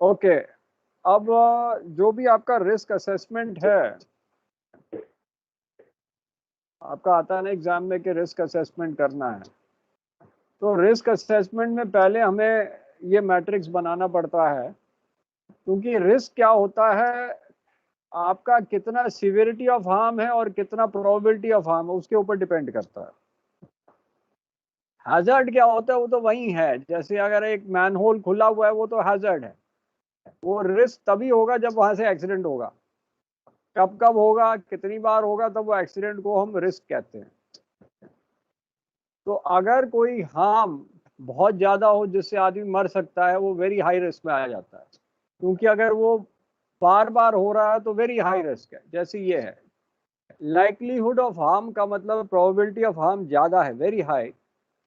Okay, अब जो भी आपका रिस्क असेसमेंट है, आपका आता है ना एग्जाम में कि रिस्क असेसमेंट करना है, तो रिस्क असेसमेंट में पहले हमें ये मैट्रिक्स बनाना पड़ता है, क्योंकि रिस्क क्या होता है, आपका कितना सिवियरिटी ऑफ हार्म है और कितना प्रोबेबिलिटी ऑफ हार्म है, उसके ऊपर डिपेंड करता है। हैजर्ड क्या होता है, वो तो वही है, जैसे अगर एक मैनहोल खुला हुआ है वो तो हैजर्ड है, वो रिस्क तभी होगा जब वहां से एक्सीडेंट होगा। कब कब होगा, कितनी बार होगा, तब वो एक्सीडेंट को हम रिस्क कहते हैं। तो अगर कोई हार्म बहुत ज्यादा हो जिससे आदमी मर सकता है, वो वेरी हाई रिस्क में आ जाता है, क्योंकि अगर वो बार बार हो रहा है तो वेरी हाई रिस्क है। जैसे ये है, लाइकलीहुड ऑफ हार्म का मतलब प्रोबेबिलिटी ऑफ हार्म ज्यादा है, वेरी हाई,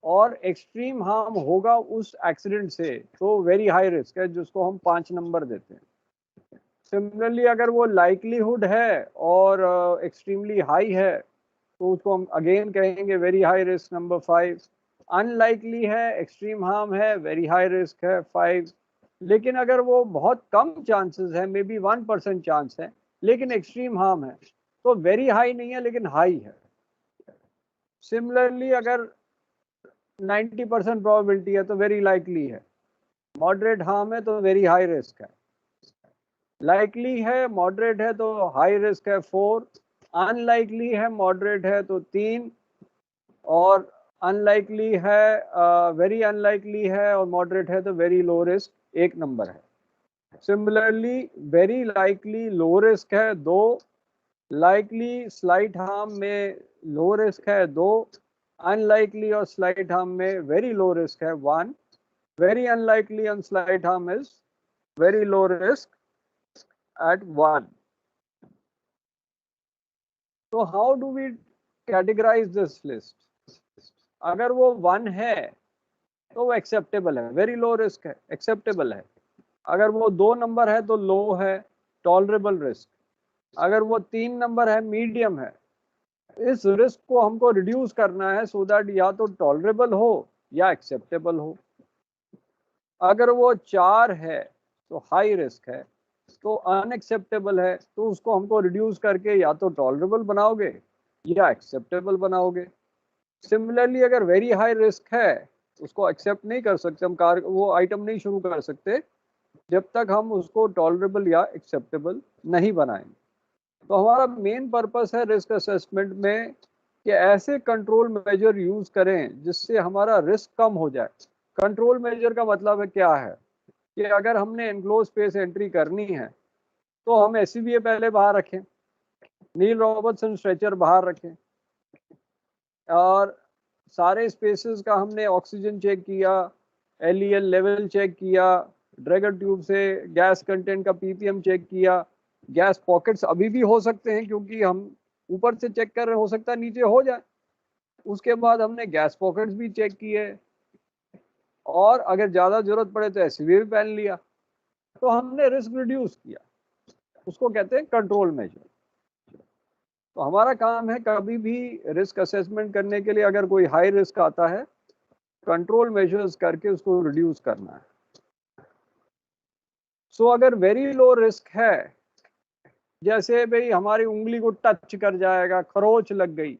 और एक्सट्रीम हार्म होगा उस एक्सीडेंट से, तो वेरी हाई रिस्क है, जिसको हम 5 नंबर देते हैं। सिमिलरली अगर वो लाइकलीहुड है और एक्सट्रीमली हाई है, तो उसको हम अगेन कहेंगे very high risk, number 5। Unlikely है, एक्सट्रीम हार्म है, वेरी हाई रिस्क है, 5। लेकिन अगर वो बहुत कम चांसेस है, मे बी 1% चांस है, लेकिन एक्सट्रीम हार्म है, तो वेरी हाई नहीं है लेकिन हाई है। सिमिलरली अगर 90% प्रोबेबिलिटी है तो वेरी लाइकली है, मॉडरेट हार्म है तो वेरी हाई रिस्क है, लाइकली है मॉडरेट है तो हाई रिस्क है 4, अनलाइकली है मॉडरेट है तो 3, और अनलाइकली है, वेरी अनलाइकली है और मॉडरेट है तो वेरी लो रिस्क 1 नंबर है। सिमिलरली वेरी लाइकली लो रिस्क है 2, लाइकली स्लाइट हार्म में लो रिस्क है 2, अनलाइकली और स्लाइट हार्म में वेरी लो रिस्क है 1, very unlikely and slight harm is very low risk at 1. So how do we categorize this list? अगर वो 1 है तो वो एक्सेप्टेबल है, वेरी लो रिस्क है, एक्सेप्टेबल है। अगर वो 2 नंबर है तो लो है, टॉलरेबल रिस्क। अगर वो 3 नंबर है, मीडियम है। इस रिस्क को हमको रिड्यूस करना है सो दैट या तो टॉलरेबल हो या एक्सेप्टेबल हो। अगर वो 4 है तो हाई रिस्क है, तो अनएक्सेप्टेबल है, तो उसको हमको रिड्यूस करके या तो टॉलरेबल बनाओगे या एक्सेप्टेबल बनाओगे। सिमिलरली अगर वेरी हाई रिस्क है, उसको एक्सेप्ट नहीं कर सकते हम, वो आइटम नहीं शुरू कर सकते जब तक हम उसको टॉलरेबल या एक्सेप्टेबल नहीं बनाएंगे। तो हमारा मेन पर्पस है रिस्क असेसमेंट में कि ऐसे कंट्रोल मेजर यूज करें जिससे हमारा रिस्क कम हो जाए। कंट्रोल मेजर का मतलब है क्या है कि अगर हमने एनक्लोज स्पेस एंट्री करनी है तो हम एससीबीए पहले बाहर रखें, नील रॉबर्टसन स्ट्रेचर बाहर रखें, और सारे स्पेसेस का हमने ऑक्सीजन चेक किया, एलईएल लेवल चेक किया, ड्रैगर ट्यूब से गैस कंटेंट का पीपीएम चेक किया। गैस पॉकेट्स अभी भी हो सकते हैं क्योंकि हम ऊपर से चेक कर रहे, हो सकता है नीचे हो जाए। उसके बाद हमने गैस पॉकेट्स भी चेक किए, और अगर ज़्यादा जरूरत पड़े तो एससीबीए भी पहन लिया। तो हमने रिस्क रिड्यूस किया, उसको कहते हैं कंट्रोल मेजर। तो हमारा काम है कभी भी रिस्क असेसमेंट करने के लिए अगर कोई हाई रिस्क आता है, कंट्रोल मेजर्स करके उसको रिड्यूस करना है। सो अगर वेरी लो रिस्क है, जैसे भाई हमारी उंगली को टच कर जाएगा, खरोच लग गई,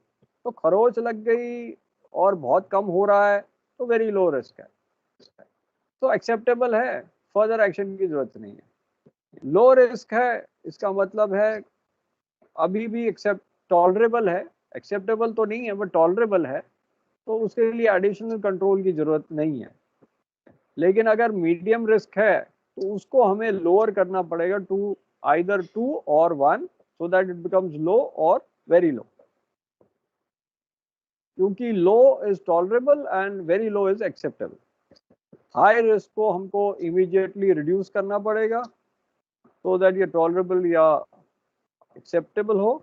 तो खरोच लग गई और बहुत कम हो रहा है तो वेरी लो रिस्क है, तो एक्सेप्टेबल है, फर्दर एक्शन की जरूरत नहीं है। लो रिस्क है, इसका मतलब है अभी भी एक्सेप्ट टॉलरेबल है, एक्सेप्टेबल तो नहीं है बट टॉलरेबल है, तो उसके लिए एडिशनल कंट्रोल की जरूरत नहीं है। लेकिन अगर मीडियम रिस्क है तो उसको हमें लोअर करना पड़ेगा टू आइदर 2 और 1, so that it becomes low और वेरी लो, क्योंकि low is tolerable and very low is acceptable. High risk को हमको इमीडिएटली रिड्यूस करना पड़ेगा सो दैट ये टॉलरेबल या एक्सेप्टेबल हो,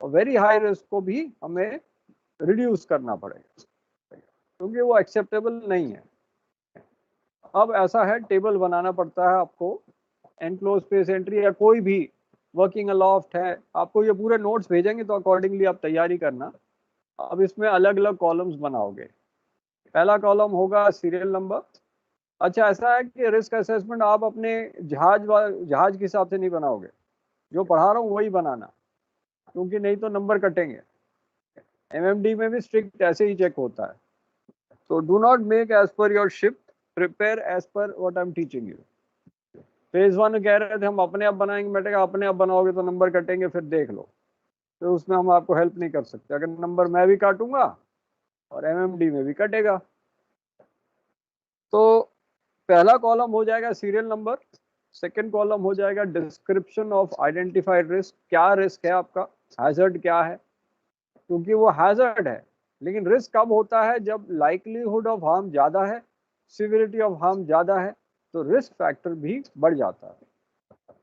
और वेरी हाई रिस्क को भी हमें रिड्यूस करना पड़ेगा क्योंकि वो एक्सेप्टेबल नहीं है। अब ऐसा है, टेबल बनाना पड़ता है आपको, एनक्लोज स्पेस एंट्री या कोई भी वर्किंग अलॉफ्ट है, आपको ये पूरे नोट्स भेजेंगे तो अकॉर्डिंगली आप तैयारी करना। अब इसमें अलग अलग कॉलम्स बनाओगे। पहला कॉलम होगा सीरियल नंबर, अच्छा, ऐसा है कि रिस्क असेसमेंट आप अपने जहाज के हिसाब से नहीं बनाओगे, जो पढ़ा रहा हूँ वही बनाना, क्योंकि नहीं तो नंबर कटेंगे। एमएमडी में भी स्ट्रिक्ट ऐसे ही चेक होता है। तो do not make as per your shift, prepare as per what I am teaching you. Phase 1 कह रहे थे हम अपने आप बनाएंगे, बेटे अपने आप बनाओगे तो नंबर कटेंगे, फिर देख लो। तो उसमें हम आपको हेल्प नहीं कर सकते। अगर नंबर मैं भी काटूंगा और एमएमडी में भी कटेगा। तो पहला कॉलम हो जाएगा सीरियल नंबर, सेकंड कॉलम हो जाएगा डिस्क्रिप्शन ऑफ आइडेंटिफाइड रिस्क, क्या रिस्क है आपका, हैजर्ड क्या है, क्योंकि वो हैजर्ड है। लेकिन रिस्क कब होता है, जब लाइकलीहुड ऑफ हार्म ज़्यादा है, सिविरिटी ऑफ हार्म ज़्यादा है, तो रिस्क फैक्टर भी बढ़ जाता है।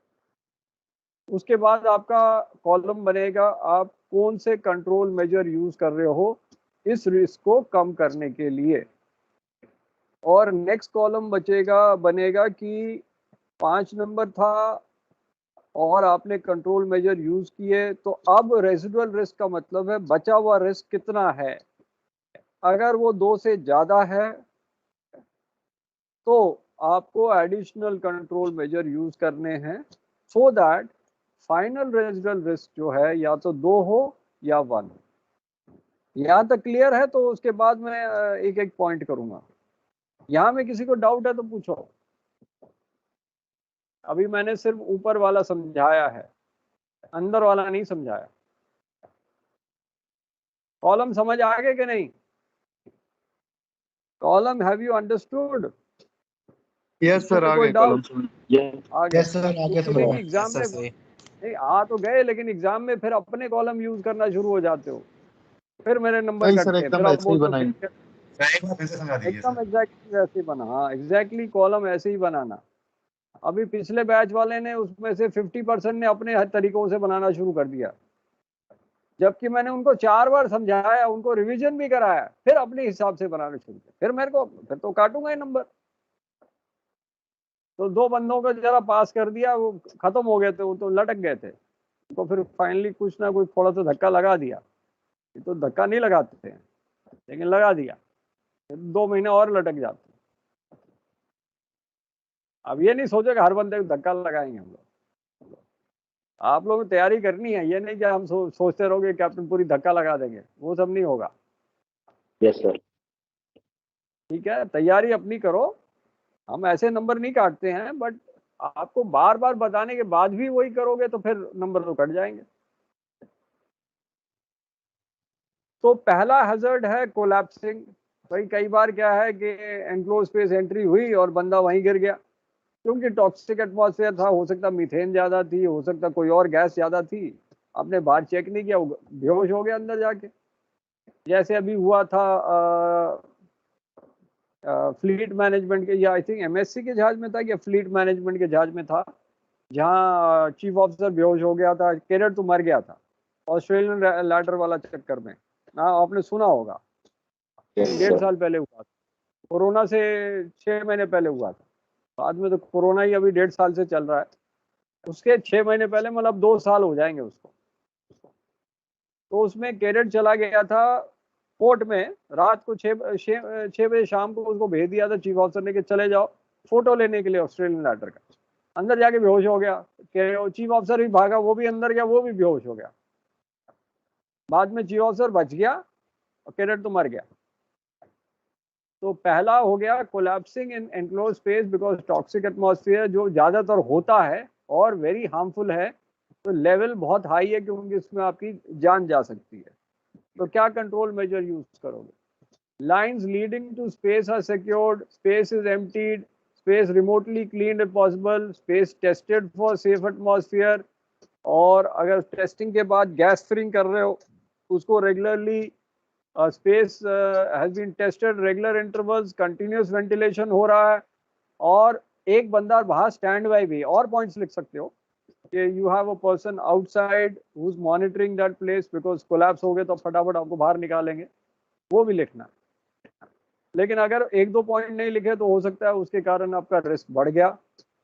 उसके बाद आपका कॉलम बनेगा आप कौन से कंट्रोल मेजर यूज कर रहे हो इस रिस्क को कम करने के लिए। और नेक्स्ट कॉलम बनेगा कि 5 नंबर था और आपने कंट्रोल मेजर यूज किए, तो अब रेसिडुअल रिस्क का मतलब है बचा हुआ रिस्क कितना है। अगर वो 2 से ज्यादा है तो आपको एडिशनल कंट्रोल मेजर यूज करने हैं, so that final residual risk जो है या तो 2 हो या 1। यहाँ तक क्लियर है? तो उसके बाद मैं एक एक पॉइंट करूंगा। यहाँ में किसी को डाउट है तो पूछो। अभी मैंने सिर्फ ऊपर वाला समझाया है, अंदर वाला नहीं समझाया। कॉलम समझ आ गए कि नहीं? Column have you understood? Yes sir, आ कोई गए डाउट? कॉलम। आ गया। यस सर, आ गया क्योंकि समझ नहीं में। एग्जाम में नहीं आ तो गए, लेकिन एग्जाम में फिर अपने कॉलम यूज करना शुरू हो जाते हो, फिर मेरे नंबर नहीं सर, कटते हैं, फिर एकदम आप ऐसे ही बोलते हो बनाएंगे। एकदम एग्जैक्टली वैसे ही बना। हाँ एग्जैक्टली कॉलम ऐसे ही बनाना। अभी पिछले बैच वाले ने उसमें से 50% ने अपने हर तरीकों से बनाना शुरू कर दिया, जबकि मैंने उनको 4 बार समझाया, उनको रिवीजन भी कराया, फिर अपने हिसाब से बनाना शुरू किया। फिर तो काटूंगा ही नंबर। तो 2 बंदों को जरा पास कर दिया, वो खत्म हो गए थे, वो तो लटक गए थे। तो फिर फाइनली कुछ ना कुछ थोड़ा सा धक्का लगा दिया। ये तो धक्का नहीं लगाते हैं, लेकिन लगा दिया, 2 महीने और लटक जाते। अब ये नहीं सोचो कि हर बंदे को धक्का लगाएंगे हम लोग। आप लोगों को तैयारी करनी है, ये नहीं कि हम सोचते रहोगे कैप्टन पूरी धक्का लगा देंगे, वो सब नहीं होगा। Yes sir. ठीक है, तैयारी अपनी करो। हम ऐसे नंबर नहीं काटते हैं, बट आपको बार बार बताने के बाद भी वही करोगे तो फिर नंबर तो कट जाएंगे। तो पहला हैजर्ड है कोलैप्सिंग। भाई कई बार क्या है कि एनक्लोज स्पेस एंट्री हुई और बंदा वहीं गिर गया, क्योंकि टॉक्सिक एटमॉस्फेयर था, हो सकता मीथेन ज्यादा थी, हो सकता कोई और गैस ज्यादा थी, आपने बाहर चेक नहीं किया, बेहोश हो गया अंदर जाके। जैसे अभी हुआ था फ्लीट मैनेजमेंट के, या आई थिंक एमएससी के जहाज में था या फ्लीट मैनेजमेंट के जहाज में था, जहाँ चीफ ऑफिसर बेहोश हो गया था, कैडेट तो मर गया था ऑस्ट्रेलियन लैडर वाला चक्कर में ना, आपने सुना होगा। 1.5 साल पहले हुआ था, कोरोना से 6 महीने पहले हुआ था। बाद में तो कोरोना ही अभी 1.5 साल से चल रहा है, उसके 6 महीने पहले, मतलब 2 साल हो जाएंगे उसको। तो उसमें कैडेट चला गया था पोर्ट में, रात को 6 बजे शाम को उसको भेज दिया था चीफ ऑफिसर ने कि चले जाओ फोटो लेने के लिए ऑस्ट्रेलियन लैडर का। अंदर जाके बेहोश हो गया, चीफ ऑफिसर भी भागा, वो भी अंदर गया, वो भी बेहोश हो गया। बाद में चीफ ऑफिसर बच गया और कैडेट तो मर गया। तो पहला हो गया collapsing in enclose space because toxic atmosphere, जो ज्यादातर होता है और वेरी हार्मफुल है, तो लेवल बहुत हाई है क्योंकि इसमें आपकी जान जा सकती है। तो क्या कंट्रोल मेजर यूज करोगे? Lines leading to space are secured, space is emptied, space remotely cleaned if possible, space tested for safe atmosphere, और अगर टेस्टिंग के बाद गैस फिलिंग कर रहे हो उसको regularly, space has been tested regular intervals, continuous ventilation हो रहा है, और एक बंदा बाहर स्टैंड बाय भी। और पॉइंट्स लिख सकते हो कि you have a person outside who is monitoring that place, because collapse हो गए तो फटाफट आपको बाहर निकालेंगे, वो भी लिखना। लेकिन अगर 1-2 पॉइंट नहीं लिखे तो हो सकता है उसके कारण आपका रिस्क बढ़ गया।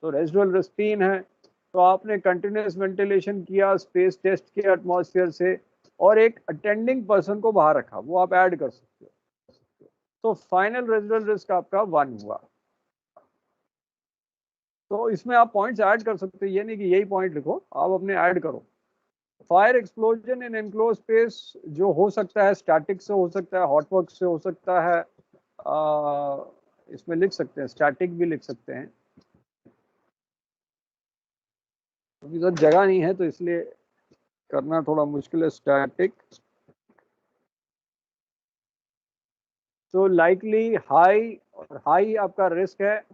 तो रेजिडुअल रिस्क 3 है, तो आपने कंटिन्यूस वेंटिलेशन किया स्पेस टेस्ट के एटमॉस्फेयर से, और एक अटेंडिंग पर्सन को बाहर रखा, वो आप ऐड कर सकते हो। तो फाइनल रेजिडुअल रिस्क आपका 1 हुआ। तो इसमें आप पॉइंट्स ऐड कर सकते हैं, ये नहीं कि यही पॉइंट लिखो, आप अपने ऐड करो। फायर एक्सप्लोजन इन एनक्लोज स्पेस जो हो सकता है स्टैटिक से हो सकता है, हॉट वर्क से हो सकता है, इसमें लिख सकते हैं, स्टैटिक भी लिख सकते हैं, क्योंकि सर जगह नहीं है तो इसलिए करना थोड़ा मुश्किल है। स्टैटिक तो लाइकली हाई, और हाई आपका रिस्क है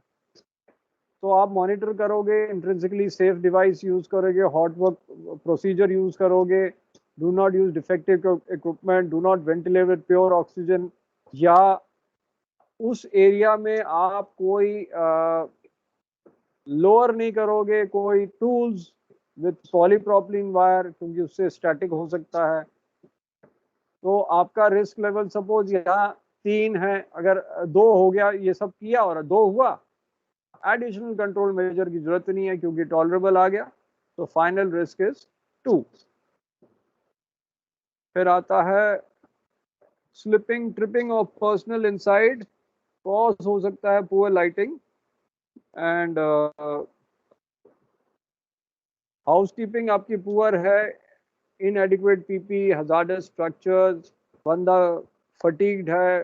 तो आप मॉनिटर करोगे, इंट्रिंसिकली सेफ डिवाइस यूज करोगे, हॉट वर्क प्रोसीजर यूज करोगे, do not use defective equipment, do not ventilate with pure oxygen, या उस एरिया में आप कोई लोअर नहीं करोगे कोई टूल्स विथ पॉलीप्रोपिलीन वायर, क्योंकि उससे स्टैटिक हो सकता है। तो आपका रिस्क लेवल सपोज यहाँ 3 है, अगर 2 हो गया, ये सब किया और 2 हुआ, एडिशनल कंट्रोल मेजर की जरूरत नहीं है क्योंकि टॉलरेबल आ गया, तो फाइनल रिस्क इज 2। फिर आता है slipping tripping of personnel inside, cause हो सकता है पुअर लाइटिंग एंड हाउसकीपिंग आपकी पुअर है, इनएडिक्वेट पीपी, हजार्डस स्ट्रक्चर्स, बंदा फटीग्ड है,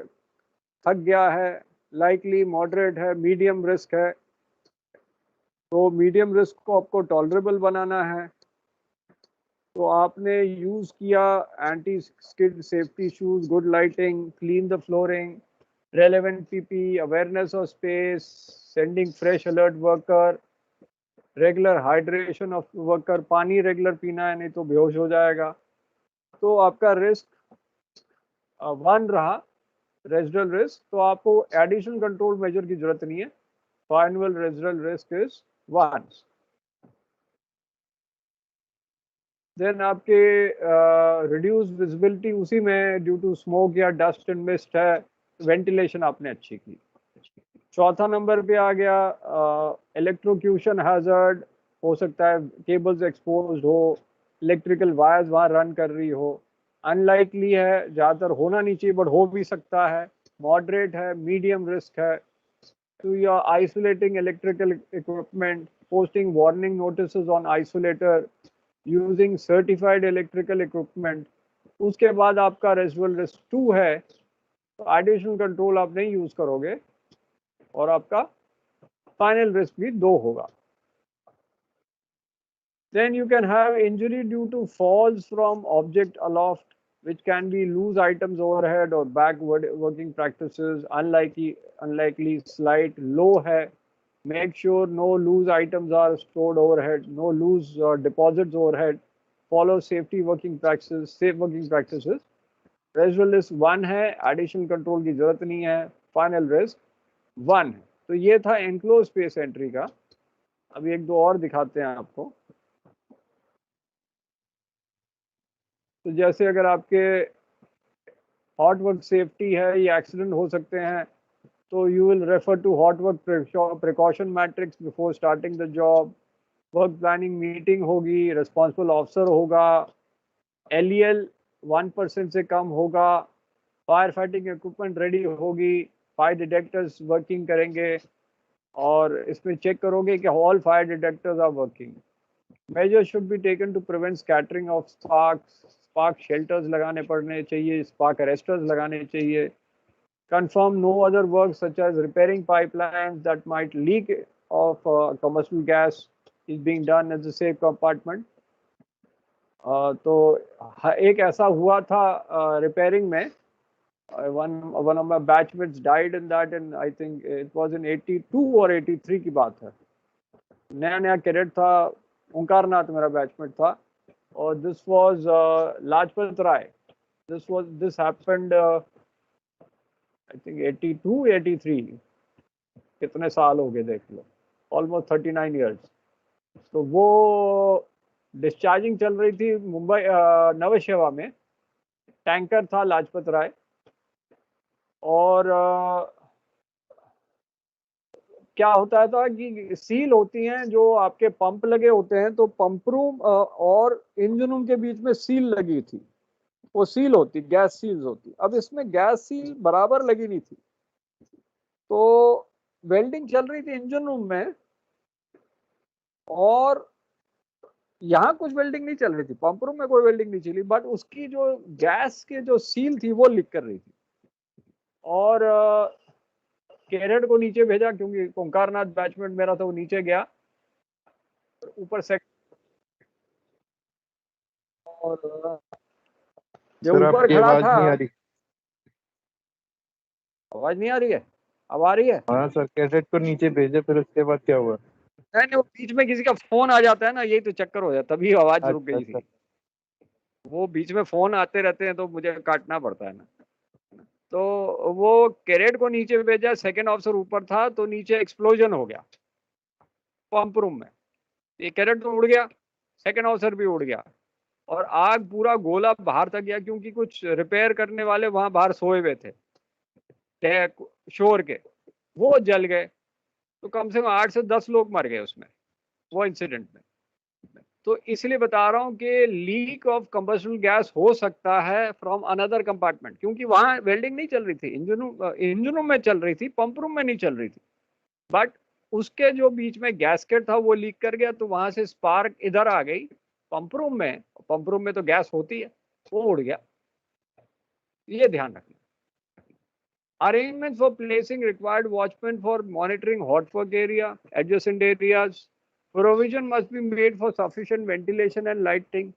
थक गया है, लाइकली मॉडरेट है, मीडियम रिस्क है। तो मीडियम रिस्क को आपको टॉलरेबल बनाना है, तो आपने यूज किया anti skid safety shoes, good lighting, clean the flooring, relevant PP, awareness of space, sending fresh alert worker, regular hydration of worker, पानी रेगुलर पीना है नहीं तो बेहोश हो जाएगा। तो आपका रिस्क 1 रहा, रेजिडुअल रिस्क, तो आपको एडिशनल कंट्रोल मेजर की जरूरत नहीं है, final residual risk is 1। Then आपके रिड्यूस विजिबिलिटी उसी में ड्यू टू स्मोक या डस्ट एंड मिस्ट है, वेंटिलेशन आपने अच्छी की। चौथा नंबर पे आ गया इलेक्ट्रोक्यूशन हैजर्ड, हो सकता है केबल्स एक्सपोज्ड हो, इलेक्ट्रिकल वायर्स वहाँ रन कर रही हो, अनलाइकली है, ज़्यादातर होना नहीं चाहिए बट हो भी सकता है, मॉडरेट है, मीडियम रिस्क है। तो you are isolating electrical equipment, posting warning notices on isolator, using certified electrical equipment. उसके बाद आपका रेजिडुअल रिस्क 2 है, तो एडिशनल कंट्रोल आप नहीं यूज करोगे और आपका फाइनल रिस्क भी 2 होगा। Then you can have injury due to falls from object aloft, which can be loose items overhead or backward working practices, unlikely slight low है, make sure no loose items are stored overhead, no loose deposits overhead, follow safety working practices, safe working practices। Residual risk 1 है, additional control की जरूरत नहीं है, final risk 1 है। तो ये था enclosed space entry का। अभी एक दो और दिखाते हैं आपको। तो जैसे अगर आपके हॉट वर्क सेफ्टी है या एक्सीडेंट हो सकते हैं, तो you will refer to hot work precaution matrix before starting the job, work planning meeting होगी, रिस्पॉन्सिबल ऑफिसर होगा, LEL 1% से कम होगा, फायर फाइटिंग इक्विपमेंट रेडी होगी, फायर डिटेक्टर्स वर्किंग करेंगे, और इसमें चेक करोगे कि all fire detectors are working. Measures should be taken to prevent scattering of sparks, spark shelters लगाने पड़ने चाहिए, spark arresters लगाने चाहिए। Confirm no other work such as repairing pipelines that might leak of combustible gas is being done as a safe compartment। तो एक ऐसा हुआ था रिपेयरिंग में, one of my batchmates died in that, and I think it was in 82 और 83 की बात है, नया नया कैडेट था, ओंकारनाथ मेरा बैचमेट था, और this was Lajpat Rai, this happened I think 82 83, कितने साल हो गए देख लो, ऑलमोस्ट 39 इयर्स। तो वो डिस्चार्जिंग चल रही थी मुंबई नव सेवा में, टैंकर था लाजपत राय, और क्या होता था कि सील होती हैं जो आपके पंप लगे होते हैं, तो पंप रूम और इंजन रूम के बीच में सील लगी थी, वो सील होती, गैस सील्स होती। अब इसमें गैस सील बराबर लगी नहीं थी, तो वेल्डिंग चल रही थी इंजन रूम में, और यहाँ कुछ वेल्डिंग नहीं चल रही थी, पंप रूम में कोई वेल्डिंग नहीं चली, बट उसकी जो गैस के जो सील थी वो लीक कर रही थी। और कैरेट को नीचे भेजा क्योंकि ओंकारनाथ बैचमेंट मेरा था, वो नीचे गया ऊपर से। और जो सर ऊपर आपकी खड़ा आवाज था, नहीं आ रही। आवाज नहीं आ रही है? अब आ रही है? हाँ सर, कैसेट को नीचे भेजे, फिर उसके बाद क्या हुआ? नहीं, वो बीच में किसी का फोन आ जाता है ना, यही तो चक्कर हो जाता, तभी आवाज रुक अच्छा गई सर। थी। वो बीच में फोन आते रहते हैं तो मुझे काटना पड़ता है ना। तो वो कैरेट को नीचे भेजा, सेकंड ऑफिसर ऊपर था, तो नीचे एक्सप्लोजन हो गया पंप रूम में। ये कैरेट तो उड़ गया, सेकंड ऑफिसर भी उड़ गया, और आग पूरा गोला बाहर तक गया, क्योंकि कुछ रिपेयर करने वाले वहां बाहर सोए हुए थे शोर के, वो जल गए। तो कम से कम 8 से 10 लोग मर गए उसमें, वो इंसिडेंट में। तो इसलिए बता रहा हूँ कि लीक ऑफ कंबस्टिबल गैस हो सकता है फ्रॉम अनदर कंपार्टमेंट, क्योंकि वहां वेल्डिंग नहीं चल रही थी, इंजनों में चल रही थी, पंप रूम में नहीं चल रही थी। बट उसके जो बीच में गैसकेट था वो लीक कर गया, तो वहां से स्पार्क इधर आ गई पंप रूम में, पंप रूम में तो गैस होती है, वो उड़ गया। ये ध्यान रखना। Arrangements for placing required watchmen for monitoring hot work area, adjacent areas. Provision must be made for sufficient ventilation and lighting.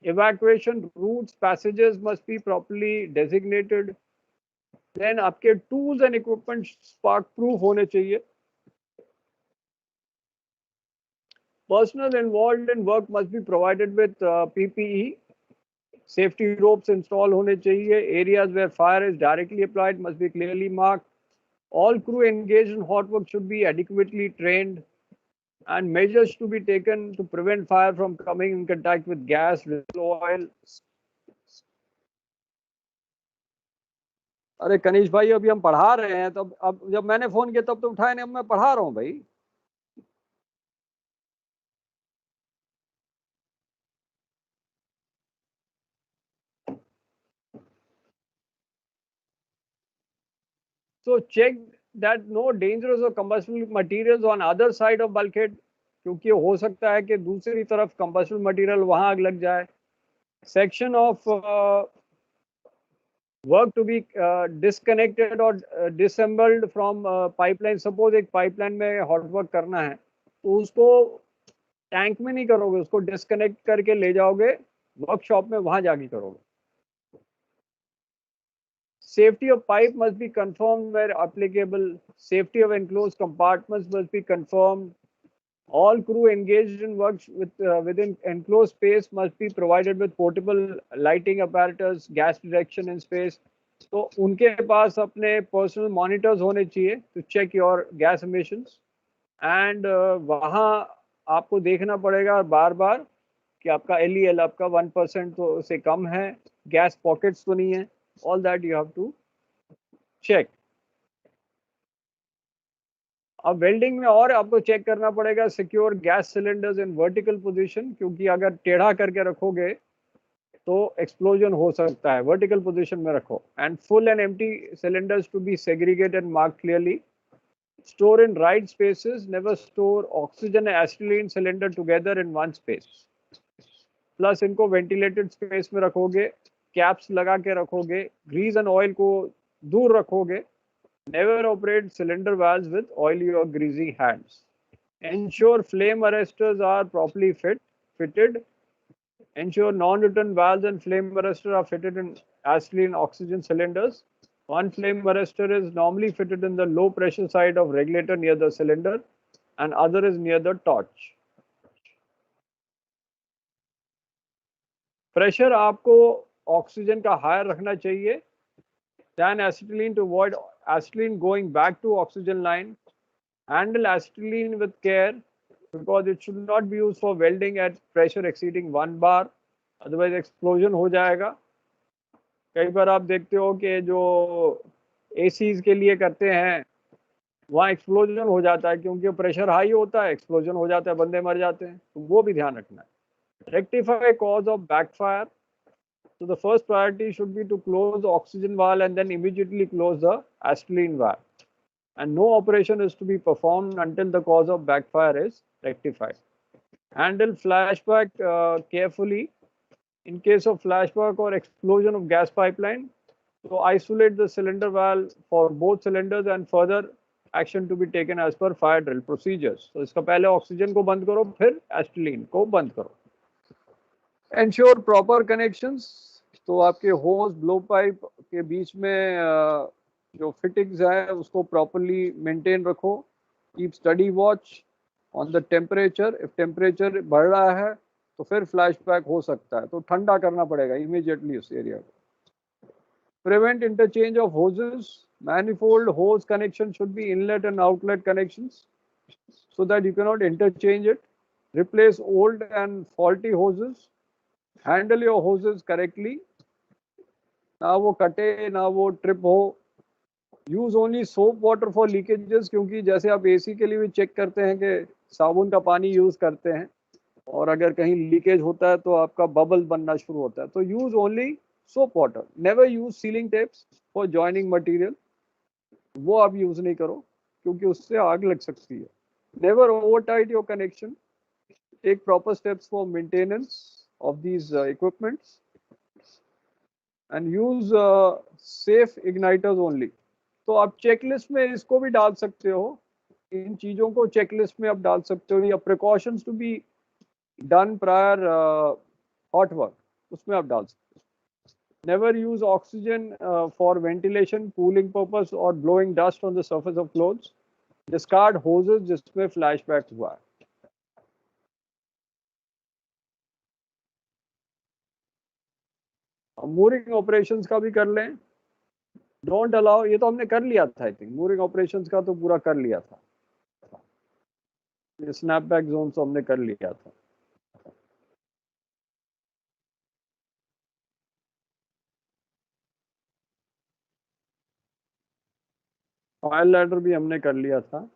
Evacuation routes, passages must be properly designated. Then आपके tools and equipment spark proof होने चाहिए. Personnel involved in work must be provided with PPE. Safety ropes installed होने चाहिए. Areas where fire is directly applied must be clearly marked. All crew engaged in hot work should be adequately trained, and measures to be taken to prevent fire from coming in contact with gas, oil. अरे कनीश भाई, अभी हम पढ़ा रहे हैं, तब अब जब मैंने फोन किया तब तो उठाया नहीं, अब मैं पढ़ा रहा हूँ भाई। So check that no dangerous or combustible materials on other side of bulkhead, क्योंकि हो सकता है कि दूसरी तरफ combustible material वहां आग लग जाए. Section of work to be disconnected or disassembled from pipeline. Suppose एक pipeline में hot work करना है, तो उसको टैंक में नहीं करोगे, उसको डिस्कनेक्ट करके ले जाओगे वर्कशॉप में, वहां जाके करोगे. Safety of pipe must be confirmed where applicable. Safety of enclosed compartments must be confirmed. All crew engaged in work within enclosed space must be provided with portable lighting apparatus, gas detection in space. तो उनके पास अपने personal monitors होने चाहिए to check your gas emissions. And वहाँ आपको देखना पड़ेगा बार बार कि आपका LEL आपका 1% तो से कम है, गैस पॉकेट्स तो नहीं है. All that you have to check. अब वेल्डिंग में और आपको चेक करना पड़ेगा secure gas cylinders in vertical position, क्योंकि अगर टेढ़ा करके रखोगे तो एक्सप्लोजन हो सकता है. वर्टिकल पोजीशन में रखो. And full and empty cylinders to be segregated and marked clearly. Store in right spaces. Never store oxygen and acetylene cylinder together in one space. Plus इनको वेंटिलेटेड स्पेस में रखोगे, caps लगा के रखोगे, Greece and oil को दूर रखोगे. Never operate cylinder valves with oily or greasy hands. Ensure flame arresters are properly fitted. Ensure non-return valves and flame arrestor are fitted in acetylene oxygen cylinders. One flame arrestor is normally fitted in the low pressure side of regulator near the cylinder, and other is near the torch. Pressure आपको oxygen का higher रखना चाहिए than acetylene to avoid acetylene going back to oxygen line. Handle acetylene with care because it should not be used for welding at pressure exceeding 1 bar, otherwise explosion हो जाएगा. कई बार आप देखते हो कि जो ACs के लिए करते हैं वहाँ एक्सप्लोजन हो जाता है, क्योंकि प्रेशर हाई होता है, एक्सप्लोजन हो जाता है, बंदे मर जाते हैं. तो वो भी ध्यान रखना है. Rectify cause of backfire. So the first priority should be to close the oxygen valve and then immediately close the acetylene valve. And no operation is to be performed until the cause of backfire is rectified. Handle flashback carefully. In case of flashback or explosion of gas pipeline, so isolate the cylinder valve for both cylinders and further action to be taken as per fire drill procedures. So इसका पहले oxygen को बंद करो, फिर एस्टिलीन को बंद करो. Ensure proper connections. तो आपके होस ब्लो पाइप के बीच में जो फिटिंग्स है उसको प्रॉपरली मेंटेन रखो. Keep study watch on the temperature. If temperature बढ़ रहा है तो फिर फ्लैशबैक हो सकता है, तो ठंडा करना पड़ेगा इमीडिएटली उस एरिया को. Prevent interchange of hoses. Manifold hose connection should be inlet and outlet connections so that you cannot interchange it. Replace old and faulty hoses. Handle your hoses correctly. ना वो कटे ना वो ट्रिप हो. Use only soap water for leakages, क्योंकि जैसे आप AC के लिए भी चेक करते हैं कि साबुन का पानी यूज करते हैं और अगर कहीं लीकेज होता है तो आपका बबल बनना शुरू होता है. तो use only soap water. Never use ceiling tapes for joining material. वो आप यूज नहीं करो क्योंकि उससे आग लग सकती है. Never over tight your connection. Take proper steps for maintenance of these equipments and use safe igniters only. तो आप चेकलिस्ट में इसको भी डाल सकते हो. इन चीज़ों को चेकलिस्ट में आप डाल सकते हो, या precautions to be done prior hot work उसमें आप डाल सकते हो. Never use oxygen for ventilation, cooling purpose और blowing dust on the surface of clothes. Discard hoses जिसमें फ्लैशबैक हुआ है. मूरिंग ऑपरेशंस का भी कर लें. डोंट अलाउ, ये तो हमने कर लिया था आई थिंक. मूरिंग ऑपरेशंस का तो पूरा कर लिया था. ये स्नैपबैक जोन तो हमने कर लिया था. फायर लैडर भी हमने कर लिया था.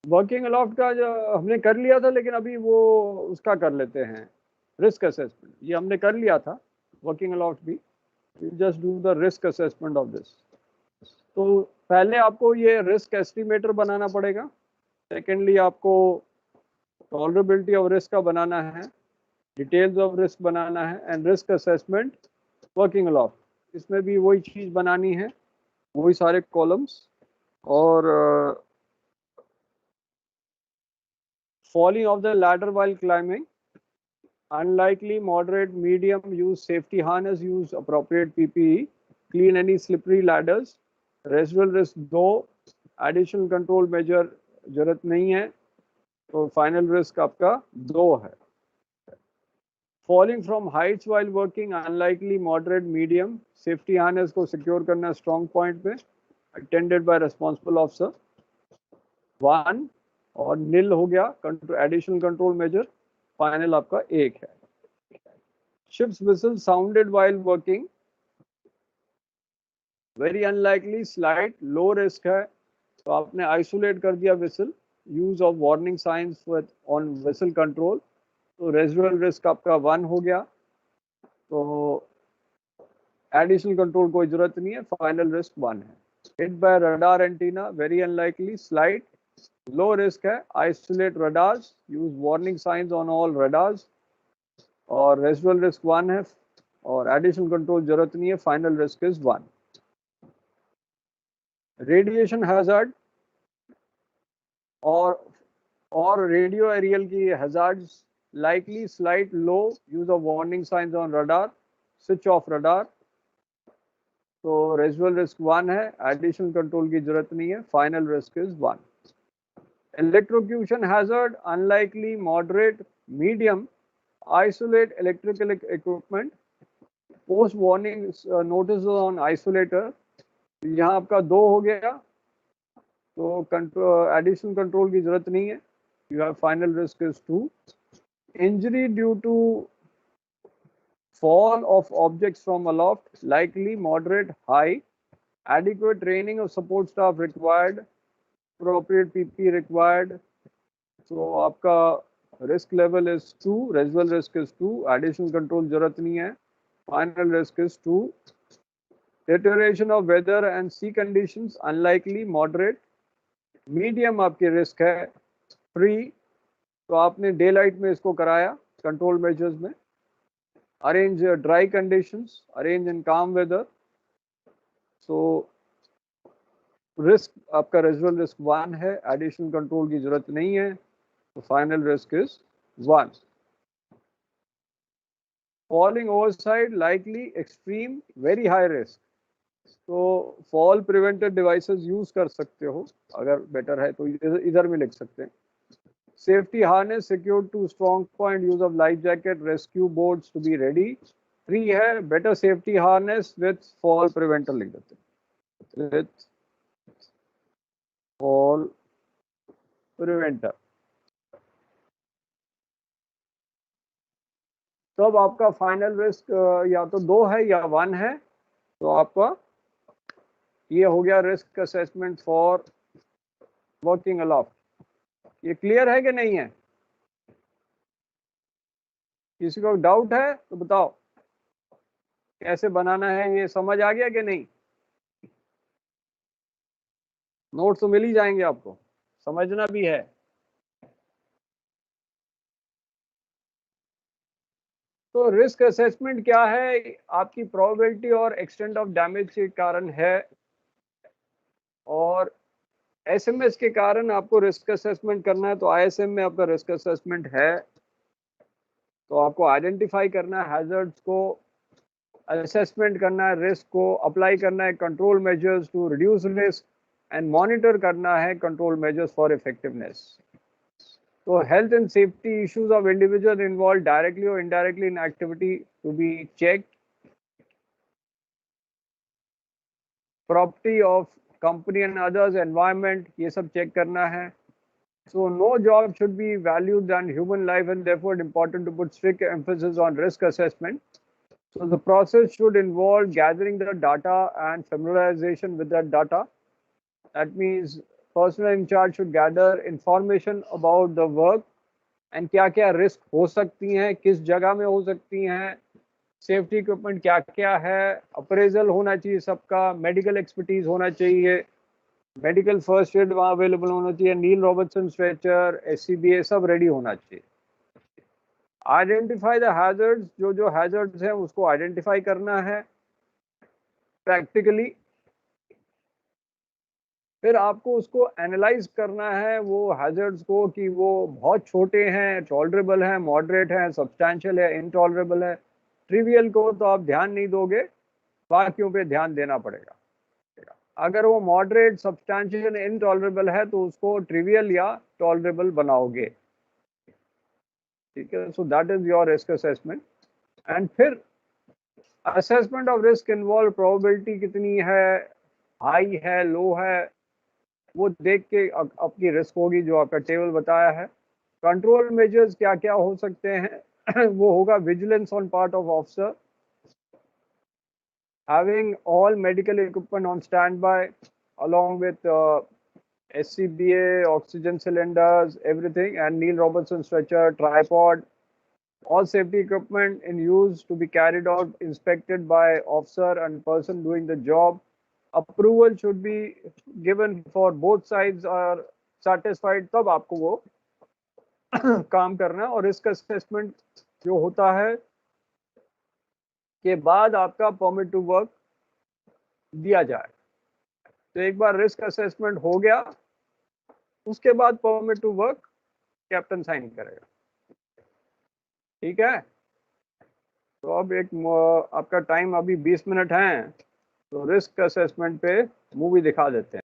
वर्किंग अलॉफ्ट का जो हमने कर लिया था, लेकिन अभी वो उसका कर लेते हैं रिस्क असेसमेंट. ये हमने कर लिया था वर्किंग अलॉफ्ट भी. Just do the risk assessment of this. तो पहले आपको ये रिस्क एस्टिमेटर बनाना पड़ेगा. सेकेंडली आपको टॉलरेबिलिटी ऑफ रिस्क का बनाना है, डिटेल्स ऑफ रिस्क बनाना है, एंड रिस्क असेसमेंट वर्किंग अलॉफ्ट. इसमें भी वही चीज़ बनानी है, वही सारे कॉलम्स. और falling off the ladder while climbing, unlikely, moderate, medium, use safety harness, use appropriate PPE, clean any slippery ladders. Residual risk 2, additional control measure जरूरत नहीं है, तो final risk आपका 2 है. Falling from heights while working, unlikely, moderate, medium, safety harness को secure करना strong point पे, attended by responsible officer. 1 और नील हो गया एडिशनल कंट्रोल मेजर. फाइनल आपका 1 है. Ships whistle sounded while working, very unlikely, slight, low risk है, तो आपने आइसोलेट कर दिया whistle. Use of warning signs on whistle control, तो रेजिडुअल रिस्क आपका 1 हो गया. तो एडिशनल कंट्रोल कोई जरूरत नहीं है. फाइनल रिस्क 1 है. Hit by radar antenna, very unlikely, slight, low risk है. Isolate radars, use warning signs on all radars, और रेजिडुअल रिस्क 1 है, और एडिशनल कंट्रोल जरूरत नहीं है. Final risk is 1. Radiation hazard और रेडियो एरियल की hazards, likely, slight, low, use of warning signs on radar, switch off radar. तो residual risk 1 है, एडिशनल कंट्रोल की जरूरत नहीं है. Final risk is 1. Electrocution hazard, unlikely, moderate, medium, isolate electrical equipment, post warning notices on isolator. यहाँ आपका 2 हो गया, तो एडिशनल कंट्रोल की जरूरत नहीं है. You have final risk is 2. Injury due to fall of objects from aloft, likely, moderate, high. Adequate training of support staff required. Appropriate PPE required. तो आपका risk level is 2, residual risk is 2, additional control जरूरत नहीं है, final risk is 2, deterioration of weather and sea conditions unlikely, moderate, medium आपकी risk है, free, तो आपने daylight में इसको कराया कंट्रोल मेजर्स में, arrange dry conditions, arrange in calm weather, so risk आपका रेजिडुअल रिस्क 1 है, एडिशनल कंट्रोल की जरूरत नहीं है, तो final risk is 1. Falling ओवरसाइड, likely, extreme, very high risk, तो फॉल प्रिवेंटेड डिवाइसेस यूज कर सकते हो, अगर बेटर है तो इधर में लिख सकते हैं. Safety harness secured to strong point, use of life jacket, rescue boats to be ready. 3 है better safety harness with fall preventer, लिख देते हैं विथ फॉल प्रिवेंटर. तो अब आपका फाइनल रिस्क या तो 2 है या 1 है, तो आपका ये हो गया रिस्क असेसमेंट फॉर वर्किंग अलाफ्ट. ये क्लियर है कि नहीं है? किसी को डाउट है तो बताओ, कैसे बनाना है, ये समझ आ गया कि नहीं? नोट्स तो मिल ही जाएंगे आपको, समझना भी है. तो रिस्क असेसमेंट क्या है? आपकी प्रोबेबिलिटी और एक्सटेंट ऑफ डैमेज के कारण है, और एसएमएस के कारण आपको रिस्क असेसमेंट करना है. तो आईएसएम में आपका रिस्क असेसमेंट है, तो आपको आइडेंटिफाई करना है हैजर्ड्स को, असेसमेंट करना है रिस्क को, अप्लाई करना है control measures to reduce risk, and monitor करना है control measures for effectiveness. So health and safety issues of individuals involved directly or indirectly in activity to be checked. Property of company and others, environment, ये सब check करना है. So no job should be valued than human life, and therefore important to put strict emphasis on risk assessment. So the process should involve gathering the data and familiarization with that data. That means person in charge should gather information about the work and क्या क्या risk हो सकती हैं, किस जगह में हो सकती हैं, सेफ्टी इक्विपमेंट क्या क्या है, अप्रेजल होना चाहिए सबका, मेडिकल एक्सपर्टीज होना चाहिए, मेडिकल फर्स्ट एड वहाँ अवेलेबल होना चाहिए, नील रॉबर्टसन स्ट्रेचर, एससीबीए सब रेडी होना चाहिए. आइडेंटिफाई द हैजर्ड्स, जो जो हैजर्ड्स हैं उसको आइडेंटिफाई करना है प्रैक्टिकली. फिर आपको उसको एनालाइज करना है वो हैजर्ड्स को, कि वो बहुत छोटे हैं, टॉलरेबल हैं, मॉडरेट हैं, सब्सटैंशियल है, इनटॉलरेबल है. ट्रिवियल को तो आप ध्यान नहीं दोगे, बाकियों पे ध्यान देना पड़ेगा. अगर वो मॉडरेट, सब्सटैंशियल, इनटॉलरेबल है तो उसको ट्रिवियल या टॉलरेबल बनाओगे. ठीक है, so that is your risk assessment. And फिर assessment of risk involve probability कितनी है, हाई है, लो है, वो देख के आपकी रिस्क होगी, जो आपका टेबल बताया है. कंट्रोल मेजर्स क्या क्या हो सकते हैं वो होगा vigilance on part of officer, having all medical equipment on standby along with SCBA, oxygen cylinders, everything, and Neil Robertson stretcher, tripod, all safety equipment in use to be carried out, inspected by officer and person doing the job. Approval should be given for both sides are satisfied, तब आपको वो काम करना है. और risk assessment जो होता है के बाद आपका परमिट टू वर्क दिया जाए. तो एक बार रिस्क असेसमेंट हो गया, उसके बाद permit to work captain sign करेगा. ठीक है, तो अब एक आपका टाइम अभी 20 मिनट है, तो रिस्क असेसमेंट पे मूवी दिखा देते हैं.